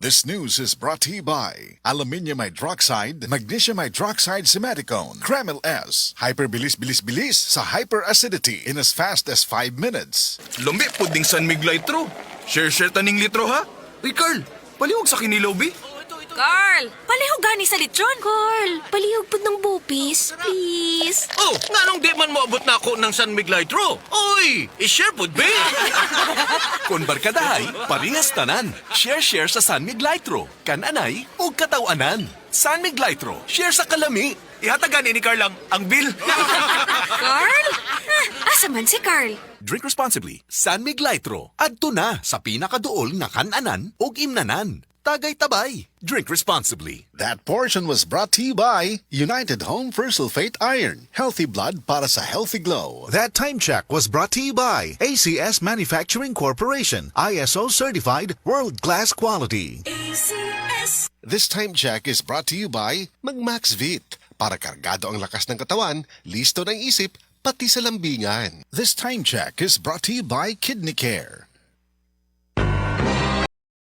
This news is brought to you by Aluminium Hydroxide, Magnesium Hydroxide Simaticone, Kreml S, Hyperbilis-bilis-bilis sa hyperacidity in as fast as 5 minutes. Lumbi puding San Mig Litro. Share taning litro ha. Uy Carl, palihog sa kinilaw bi. Carl, palihog gani sa litron. Carl, palihog po ng bupis, please. Oh, nga nung di man moabot na ako ng San Mig Litro. Oy, i-share po ba? Kung barkadahay, parehas tanan. Share sa San Mig Litro. Kananay o katawanan. San Mig Litro, share sa kalami. Ihatagan ni Carl ang bill. Carl? Asa man si Carl? Drink responsibly. San Mig Litro. Adto na sa pinakaduol nga kananan o imnanan. Tagay tabay. Drink responsibly. That portion was brought to you by United Home for Sulfate Iron, healthy blood para sa healthy glow. That time check was brought to you by ACS Manufacturing Corporation, ISO certified world-class quality. ACS. This time check is brought to you by Magmax Vit. Para kargado ang lakas ng katawan, listo ng isip, pati sa lambingan. This time check is brought to you by Kidney Care.